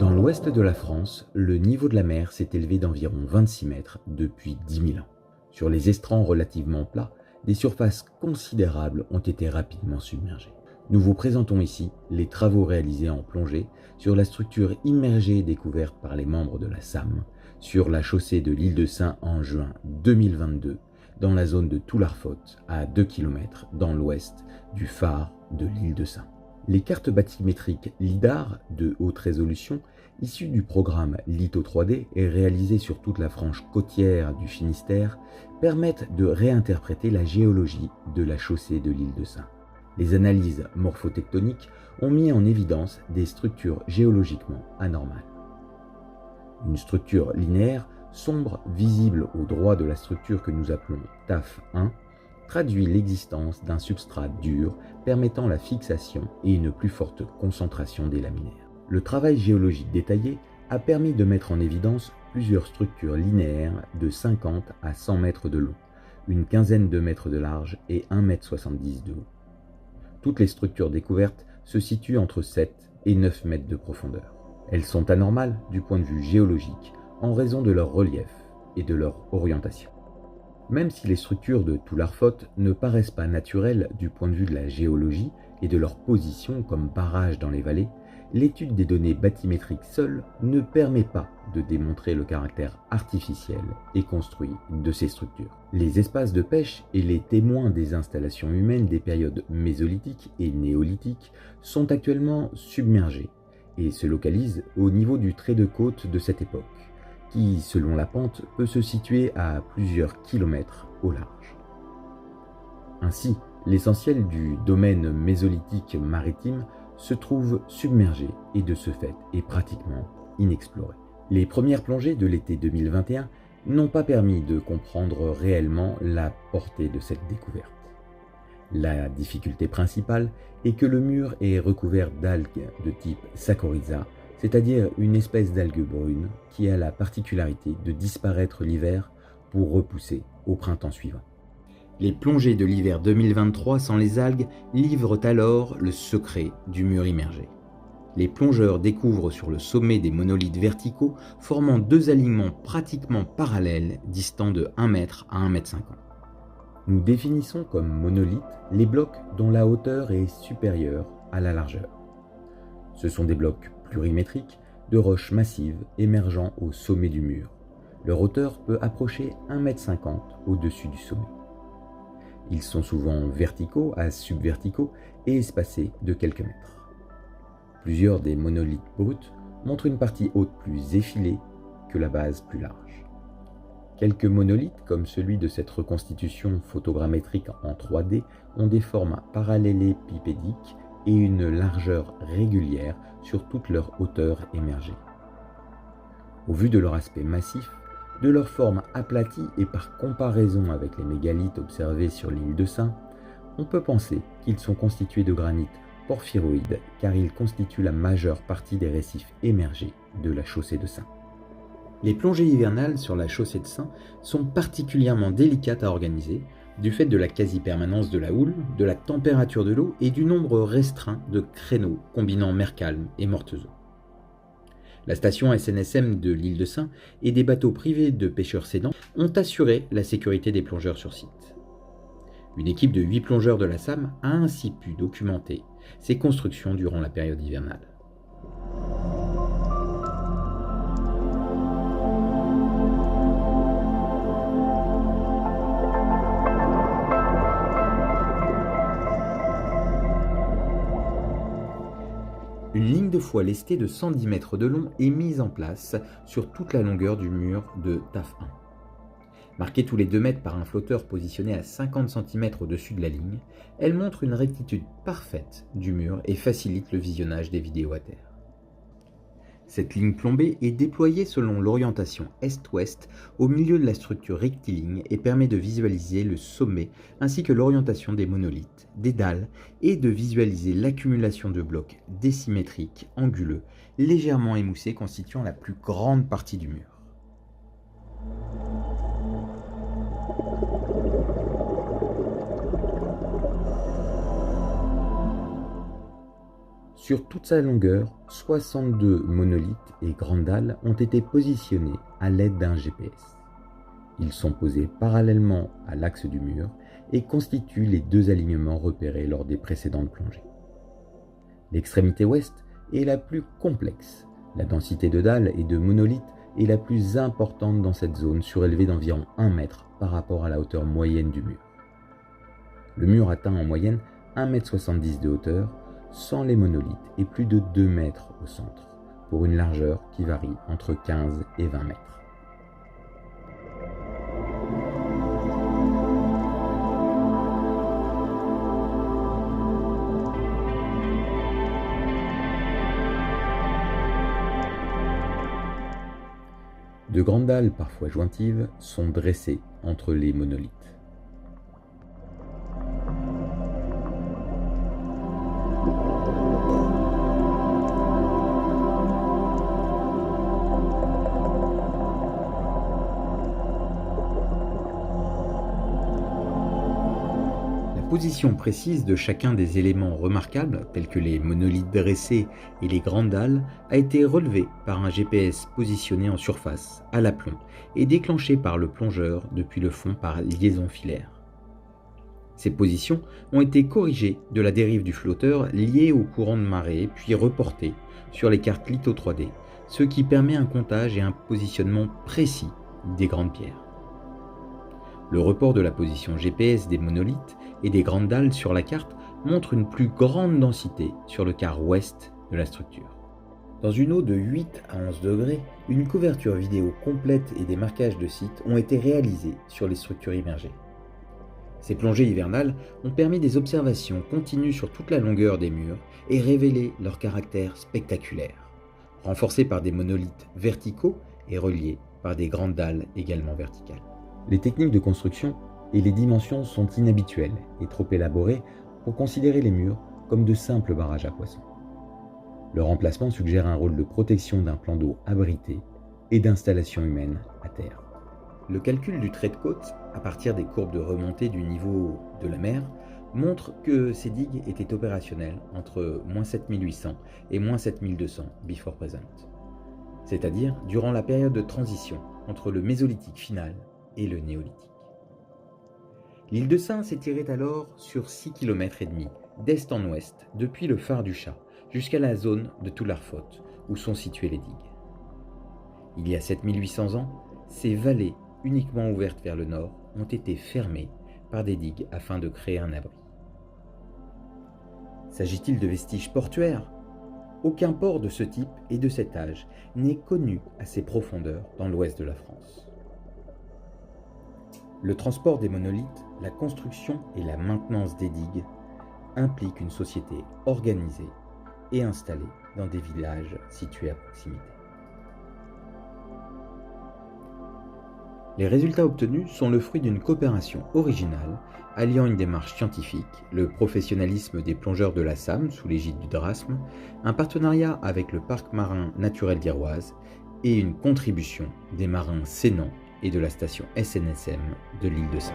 Dans l'ouest de la France, le niveau de la mer s'est élevé d'environ 26 mètres depuis 10 000 ans. Sur les estrands relativement plats, des surfaces considérables ont été rapidement submergées. Nous vous présentons ici les travaux réalisés en plongée sur la structure immergée découverte par les membres de la SAM sur la chaussée de l'île de Sein en juin 2022 dans la zone de Toularfot à 2 km dans l'ouest du phare de l'île de Sein. Les cartes bathymétriques LIDAR de haute résolution issues du programme Litho 3D et réalisées sur toute la frange côtière du Finistère permettent de réinterpréter la géologie de la chaussée de l'île de Sein. Les analyses morphotectoniques ont mis en évidence des structures géologiquement anormales. Une structure linéaire, sombre, visible au droit de la structure que nous appelons TAF1, traduit l'existence d'un substrat dur permettant la fixation et une plus forte concentration des laminaires. Le travail géologique détaillé a permis de mettre en évidence plusieurs structures linéaires de 50 à 100 mètres de long, une quinzaine de mètres de large et 1,70 m de haut. Toutes les structures découvertes se situent entre 7 et 9 mètres de profondeur. Elles sont anormales du point de vue géologique en raison de leur relief et de leur orientation. Même si les structures de Toularfot ne paraissent pas naturelles du point de vue de la géologie et de leur position comme barrage dans les vallées, l'étude des données bathymétriques seules ne permet pas de démontrer le caractère artificiel et construit de ces structures. Les espaces de pêche et les témoins des installations humaines des périodes mésolithiques et néolithiques sont actuellement submergés et se localisent au niveau du trait de côte de cette époque, qui, selon la pente, peut se situer à plusieurs kilomètres au large. Ainsi, l'essentiel du domaine mésolithique maritime se trouve submergé et de ce fait est pratiquement inexploré. Les premières plongées de l'été 2021 n'ont pas permis de comprendre réellement la portée de cette découverte. La difficulté principale est que le mur est recouvert d'algues de type Saccharizza, c'est-à-dire une espèce d'algue brune qui a la particularité de disparaître l'hiver pour repousser au printemps suivant. Les plongées de l'hiver 2023 sans les algues livrent alors le secret du mur immergé. Les plongeurs découvrent sur le sommet des monolithes verticaux formant deux alignements pratiquement parallèles distants de 1 mètre à 1,50 m. Nous définissons comme monolithes les blocs dont la hauteur est supérieure à la largeur. Ce sont des blocs plurimétriques de roches massives émergeant au sommet du mur. Leur hauteur peut approcher 1,50 m au-dessus du sommet. Ils sont souvent verticaux à subverticaux et espacés de quelques mètres. Plusieurs des monolithes bruts montrent une partie haute plus effilée que la base plus large. Quelques monolithes, comme celui de cette reconstitution photogrammétrique en 3D, ont des formes parallélépipédiques et une largeur régulière sur toute leur hauteur émergée. Au vu de leur aspect massif, de leur forme aplatie et par comparaison avec les mégalithes observés sur l'île de Sein, on peut penser qu'ils sont constitués de granit porphyroïde car ils constituent la majeure partie des récifs émergés de la chaussée de Sein. Les plongées hivernales sur la chaussée de Sein sont particulièrement délicates à organiser du fait de la quasi-permanence de la houle, de la température de l'eau et du nombre restreint de créneaux combinant mer calme et mortes eaux. La station SNSM de l'île de Sein et des bateaux privés de pêcheurs cédants ont assuré la sécurité des plongeurs sur site. Une équipe de 8 plongeurs de la SAM a ainsi pu documenter ces constructions durant la période hivernale. Une ligne de foi lestée de 110 mètres de long est mise en place sur toute la longueur du mur de TAF1. Marquée tous les 2 mètres par un flotteur positionné à 50 cm au-dessus de la ligne, elle montre une rectitude parfaite du mur et facilite le visionnage des vidéos à terre. Cette ligne plombée est déployée selon l'orientation est-ouest au milieu de la structure rectiligne et permet de visualiser le sommet ainsi que l'orientation des monolithes, des dalles et de visualiser l'accumulation de blocs désymétriques, anguleux, légèrement émoussés constituant la plus grande partie du mur. Sur toute sa longueur, 62 monolithes et grandes dalles ont été positionnés à l'aide d'un GPS. Ils sont posés parallèlement à l'axe du mur et constituent les deux alignements repérés lors des précédentes plongées. L'extrémité ouest est la plus complexe. La densité de dalles et de monolithes est la plus importante dans cette zone, surélevée d'environ 1 mètre par rapport à la hauteur moyenne du mur. Le mur atteint en moyenne 1,70 m de hauteur, sans les monolithes, et plus de 2 mètres au centre, pour une largeur qui varie entre 15 et 20 mètres. De grandes dalles, parfois jointives, sont dressées entre les monolithes. La position précise de chacun des éléments remarquables, tels que les monolithes dressés et les grandes dalles, a été relevée par un GPS positionné en surface, à l'aplomb, et déclenché par le plongeur depuis le fond par liaison filaire. Ces positions ont été corrigées de la dérive du flotteur liée au courant de marée, puis reportées sur les cartes litho 3D, ce qui permet un comptage et un positionnement précis des grandes pierres. Le report de la position GPS des monolithes et des grandes dalles sur la carte montre une plus grande densité sur le quart ouest de la structure. Dans une eau de 8 à 11 degrés, une couverture vidéo complète et des marquages de site ont été réalisés sur les structures immergées. Ces plongées hivernales ont permis des observations continues sur toute la longueur des murs et révélé leur caractère spectaculaire, renforcés par des monolithes verticaux et reliés par des grandes dalles également verticales. Les techniques de construction et les dimensions sont inhabituelles et trop élaborées pour considérer les murs comme de simples barrages à poissons. Leur emplacement suggère un rôle de protection d'un plan d'eau abrité et d'installation humaine à terre. Le calcul du trait de côte, à partir des courbes de remontée du niveau de la mer, montre que ces digues étaient opérationnelles entre -7800 et -7200 before present, c'est-à-dire durant la période de transition entre le mésolithique final et le néolithique. L'île de Sein s'étirait alors sur 6,5 km d'est en ouest depuis le phare du Chat jusqu'à la zone de Toularfot où sont situées les digues. Il y a 7800 ans, ces vallées uniquement ouvertes vers le nord ont été fermées par des digues afin de créer un abri. S'agit-il de vestiges portuaires ? Aucun port de ce type et de cet âge n'est connu à ces profondeurs dans l'ouest de la France. Le transport des monolithes, la construction et la maintenance des digues impliquent une société organisée et installée dans des villages situés à proximité. Les résultats obtenus sont le fruit d'une coopération originale alliant une démarche scientifique, le professionnalisme des plongeurs de la SAM sous l'égide du DRASM, un partenariat avec le Parc marin naturel d'Iroise et une contribution des marins sénants et de la station SNSM de l'île de Sein.